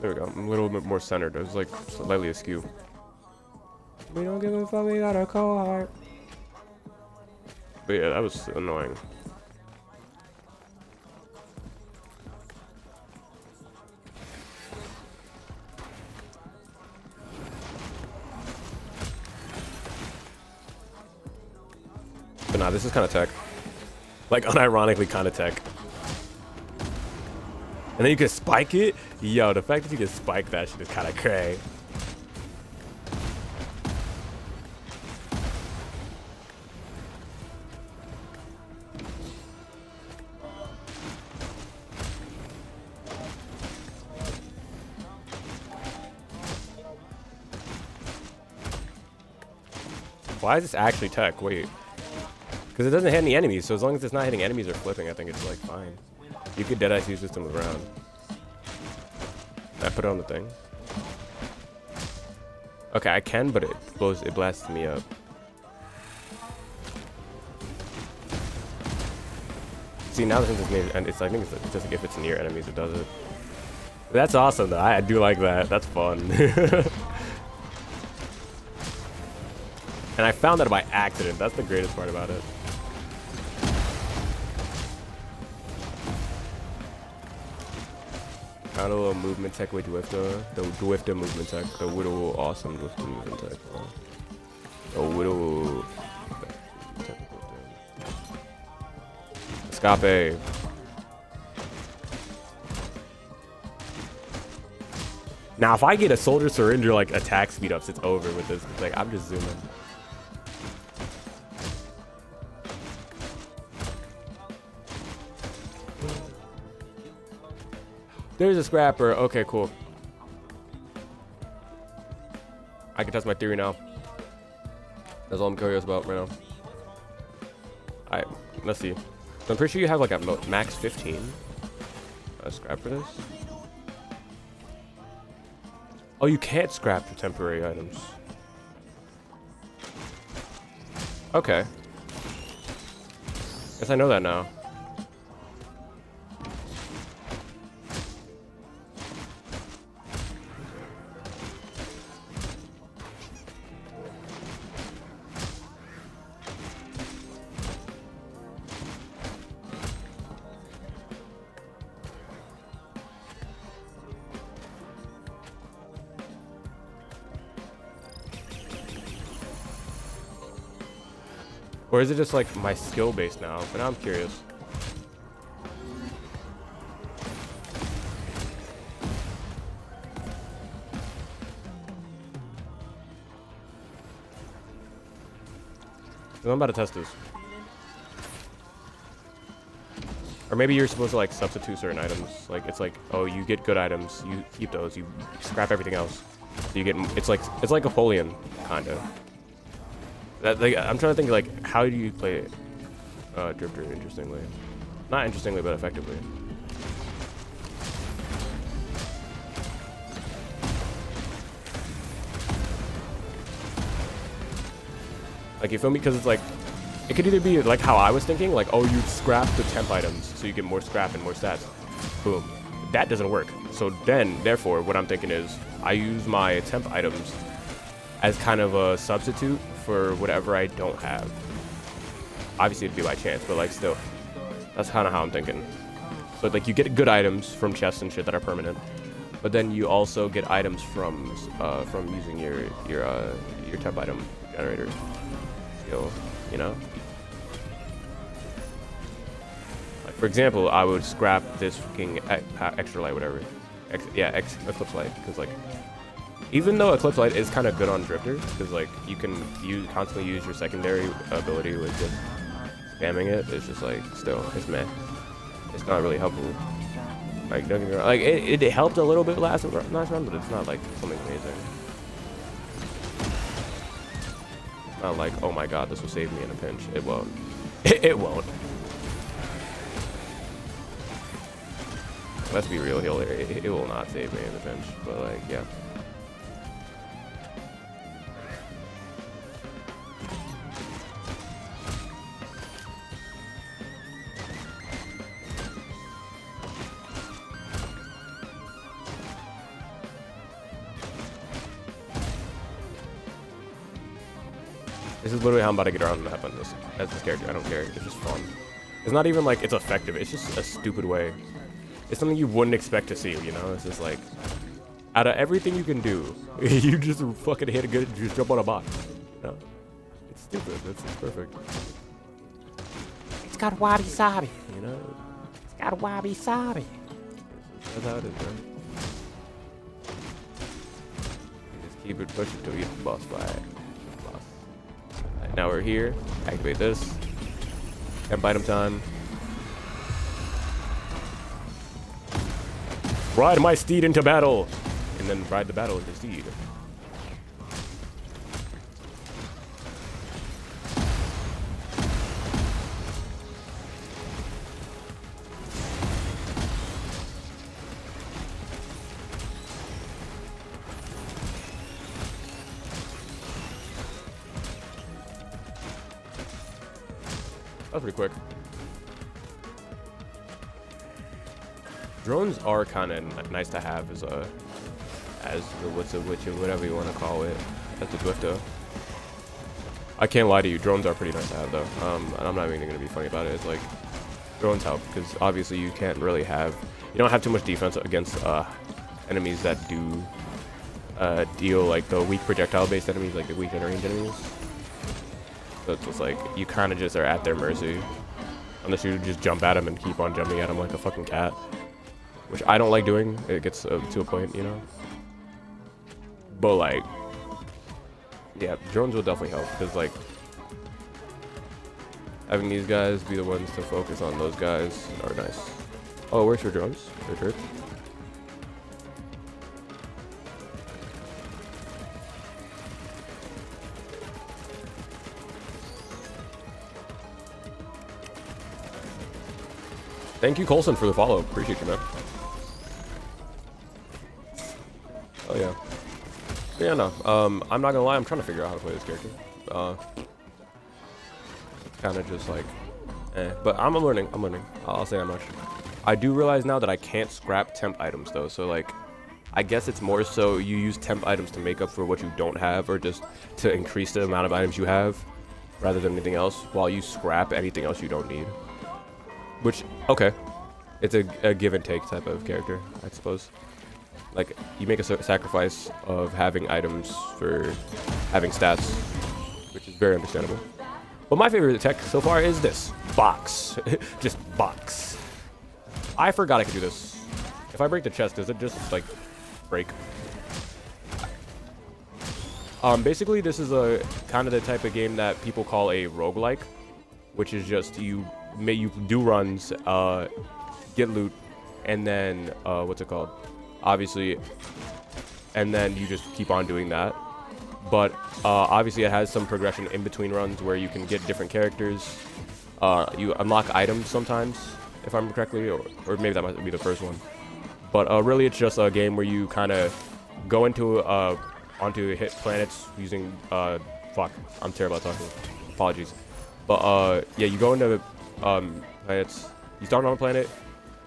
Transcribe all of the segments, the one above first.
There we go. I'm a little bit more centered. It was like slightly askew. We don't give a fuck, we got a cold heart. But yeah, that was annoying. But nah, this is kind of tech. Like, unironically kind of tech. And then you can spike it? Yo, the fact that you can spike that shit is kind of cray. Why is this actually tech? Wait. Because it doesn't hit any enemies, so as long as it's not hitting enemies or flipping, I think it's like fine. You could deadass use this to move around. I put it on the thing. Okay, I can, but it blasts me up. See, now since it's near, and I think it's just if it's near enemies, it does it. That's awesome, though. I do like that. That's fun. And I found that by accident. That's the greatest part about it. Found a little movement tech with Dwifta. The Dwifta movement tech. The Whittle awesome Dwifta movement tech. The Whittle. Escape. Now, if I get a soldier surrender like attack speed ups, it's over with this. Like, I'm just zooming. There's a scrapper. Okay, cool. I can test my theory now. That's all I'm curious about right now. Alright, let's see. So I'm pretty sure you have like a max 15. Scrap for this. Oh, you can't scrap for temporary items. Okay. Guess I know that now. Or is it just like my skill base now? But now I'm curious. I'm about to test this. Or maybe you're supposed to like substitute certain items. Like it's like, oh, you get good items, you keep those, you scrap everything else. So you get it's like Apollyon, kinda. Like, I'm trying to think like how do you play Drifter interestingly? Not interestingly, but effectively. Like, you feel me? Because it's like, it could either be like how I was thinking, like, oh, you scrap the temp items so you get more scrap and more stats. Boom. That doesn't work. So then, therefore, what I'm thinking is I use my temp items as kind of a substitute for whatever I don't have. Obviously, it'd be by chance, but like still, that's kind of how I'm thinking. So like, you get good items from chests and shit that are permanent, but then you also get items from using your temp item generator skill, you know. Like for example, I would scrap this fucking extra light, whatever. Eclipse light, because like, even though Eclipse Light is kind of good on Drifter, because like you can constantly use your secondary ability with just spamming it, it's just like still it's meh. It's not really helpful. Like don't get me wrong, like it helped a little bit last run, but it's not like something amazing. It's not like, oh my god, this will save me in a pinch. It won't. It won't. Let's be real here. It will not save me in a pinch, but like yeah. This is literally how I'm about to get around the map on this as this character. I don't care. It's just fun. It's not even like it's effective. It's just a stupid way. It's something you wouldn't expect to see, you know? It's just like, out of everything you can do, you just fucking hit a good, just jump on a box. You know? It's stupid. It's perfect. It's got wabi-sabi, you know? It's got wabi-sabi. That's how it is, man. You just keep it pushing until you get the boss fight. Right, now we're here. Activate this. Temp item time. Ride my steed into battle! And then ride the battle into steed. That was pretty quick. Drones are kind of nice to have as a, whatever you want to call it, as a Dwifto. I can't lie to you, drones are pretty nice to have though. And I'm not even gonna be funny about it. It's like drones help because obviously you can't really have, you don't have too much defense against enemies that do deal like the weak projectile-based enemies, like the weak range enemies. So it's just like you kind of just are at their mercy, unless you just jump at them and keep on jumping at them like a fucking cat. Which I don't like doing. It gets to a point, you know. But like, yeah, drones will definitely help because like having these guys be the ones to focus on those guys are nice. Oh, where's your drones? Your turrets? Thank you, Colson, for the follow. Appreciate you, man. Oh yeah. But yeah, no. I'm not gonna lie. I'm trying to figure out how to play this character. Kind of just like, but I'm learning. I'm learning. I'll say that much. I do realize now that I can't scrap temp items though. So like, I guess it's more so you use temp items to make up for what you don't have, or just to increase the amount of items you have, rather than anything else. While you scrap anything else you don't need. Which, okay, it's a give and take type of character, I suppose. Like, you make a sacrifice of having items for having stats, which is very understandable. But my favorite tech so far is this. Box. Just box. I forgot I could do this. If I break the chest, does it just, like, break? Basically, this is a kind of the type of game that people call a roguelike, which is just you do runs, get loot, and then, what's it called? Obviously, and then you just keep on doing that. But obviously it has some progression in between runs where you can get different characters. You unlock items sometimes, if I remember correctly, or maybe that might be the first one. But really it's just a game where you kind of go into onto hit planets using fuck, I'm terrible at talking. Apologies. But yeah, you go into planets. You start on a planet.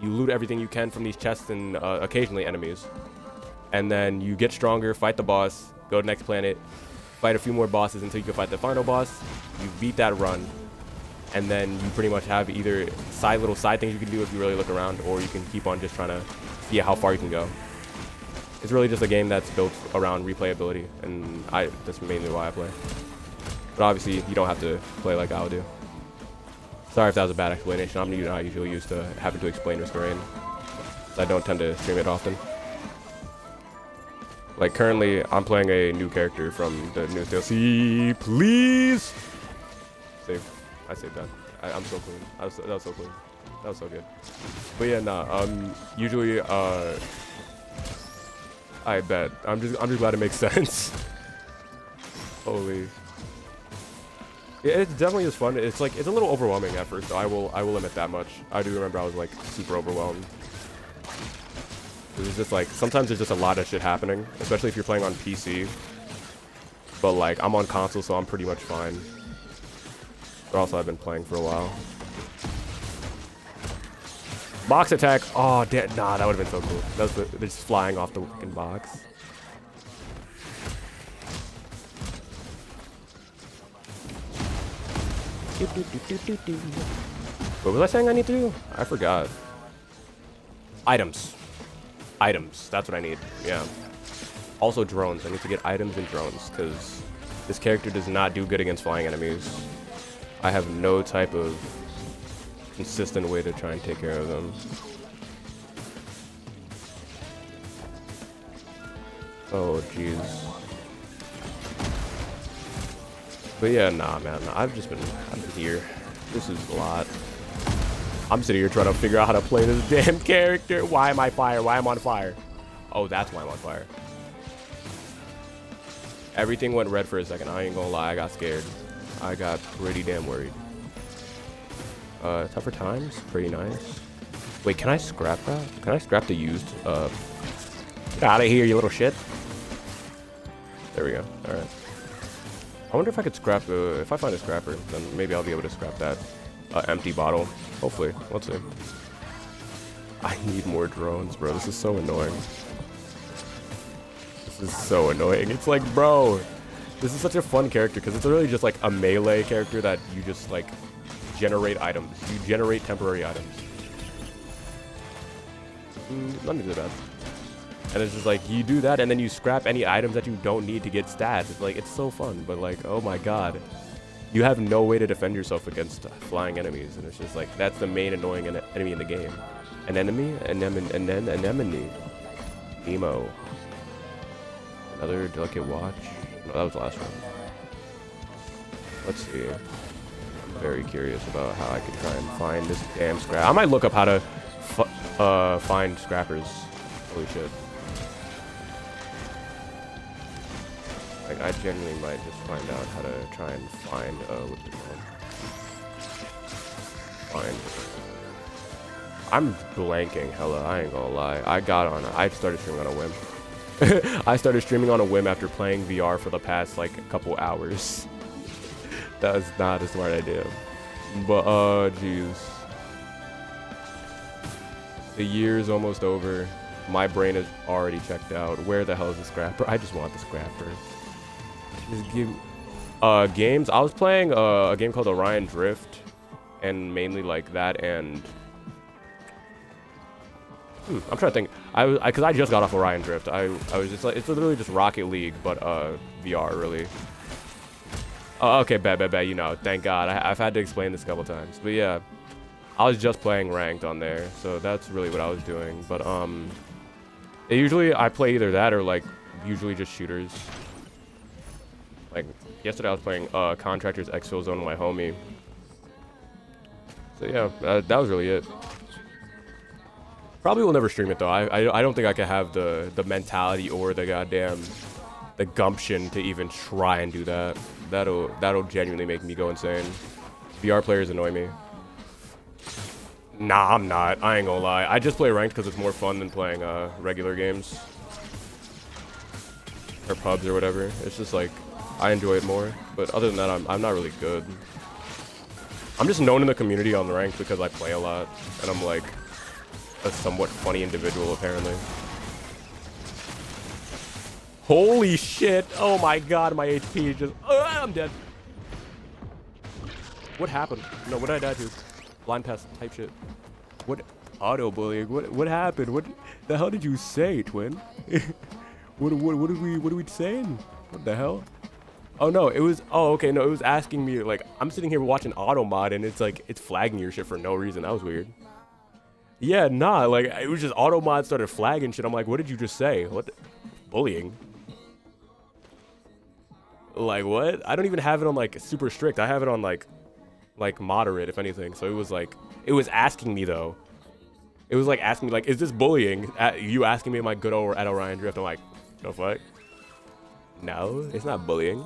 You loot everything you can from these chests and occasionally enemies. And then you get stronger, fight the boss, go to the next planet, fight a few more bosses until you can fight the final boss. You beat that run. And then you pretty much have either little side things you can do if you really look around, or you can keep on just trying to see how far you can go. It's really just a game that's built around replayability, and that's mainly why I play. But obviously, you don't have to play like I'll do. Sorry if that was a bad explanation. I'm not usually used to having to explain Risk of Rain. I don't tend to stream it often. Like currently, I'm playing a new character from the newest DLC. Please save. I saved that. I'm so clean. That was so clean. That was so good. But yeah, nah. Usually, I bet. I'm just glad it makes sense. Holy. It definitely is fun. It's like, it's a little overwhelming at first, though. I will admit that much. I do remember I was like super overwhelmed. It's just like, sometimes there's just a lot of shit happening, especially if you're playing on PC. But like, I'm on console, so I'm pretty much fine. But also, I've been playing for a while. Box attack. Oh, nah, that would have been so cool. That was just flying off the fucking box. What was I saying I need to do? I forgot. Items. Items. That's what I need. Yeah. Also drones. I need to get items and drones because this character does not do good against flying enemies. I have no type of consistent way to try and take care of them. Oh, jeez. But yeah, nah, man. I've been here. This is a lot. I'm sitting here trying to figure out how to play this damn character. Why am I fire? Why am I on fire? Oh, that's why I'm on fire. Everything went red for a second. I ain't gonna lie. I got scared. I got pretty damn worried. Tougher times. Pretty nice. Wait, can I scrap that? Can I scrap the used? Get out of here, you little shit. There we go. All right. I wonder if I could scrap, if I find a scrapper, then maybe I'll be able to scrap that empty bottle. Hopefully. Let's see. I need more drones, bro. This is so annoying. This is so annoying. It's like, bro, this is such a fun character because it's really just like a melee character that you just like generate items. You generate temporary items. Not too bad. And it's just like, you do that and then you scrap any items that you don't need to get stats. It's like, it's so fun, but like, oh my god. You have no way to defend yourself against flying enemies. And it's just like, that's the main annoying enemy in the game. An enemy, an anemone. Emo. Another delicate watch. No, that was the last one. Let's see. I'm very curious about how I can try and find this damn scrap. I might look up how to find scrappers. Holy shit. Like, I genuinely might just find out how to try and find, what's it called? I'm blanking, hella, I ain't gonna lie. I started streaming on a whim. I started streaming on a whim after playing VR for the past, like, a couple hours. That was not a smart idea. But, jeez. The year's almost over. My brain is already checked out. Where the hell is the scrapper? I just want the scrapper. Just give games. I was playing a game called Orion Drift, and mainly like that. And I'm trying to think. Because I just got off Orion Drift. I was just like, it's literally just Rocket League, but VR really. Okay, bet. You know, thank God. I've had to explain this a couple times, but yeah, I was just playing ranked on there, so that's really what I was doing. But usually I play either that or like usually just shooters. Like, yesterday I was playing Contractors Exfil Zone with my homie. So yeah, that was really it. Probably will never stream it though. I don't think I can have the mentality or the goddamn the gumption to even try and do that. That'll genuinely make me go insane. VR players annoy me. Nah, I'm not. I ain't gonna lie. I just play ranked because it's more fun than playing regular games or pubs or whatever. It's just like, I enjoy it more, but other than that, I'm not really good. I'm just known in the community on ranked because I play a lot, and I'm like a somewhat funny individual apparently. Holy shit! Oh my god, my HP is just. I'm dead. What happened? No, what did I die to? Blind pass type shit. What? Auto bullying? What happened? What the hell did you say, twin? what are we saying? What the hell? Oh no, it was, oh okay, no, it was asking me, like, I'm sitting here watching auto mod and it's like, it's flagging your shit for no reason. That was weird. Yeah, nah, like, it was just auto mod started flagging shit. I'm like, what did you just say? What? Bullying? Like, what? I don't even have it on, like, super strict. I have it on, like moderate, if anything. So it was like, it was asking me though. It was like asking me, like, is this bullying? You asking me am I good at Orion Drift? I'm like, no fuck. No, it's not bullying.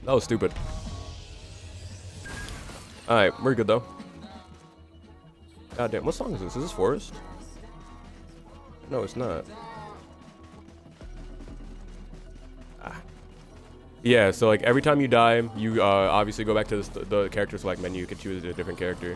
That was stupid. Alright, we're good though. God damn, what song is this? Is this Forest? No, it's not. Yeah, so like every time you die, you obviously go back to the character select menu. You can choose a different character.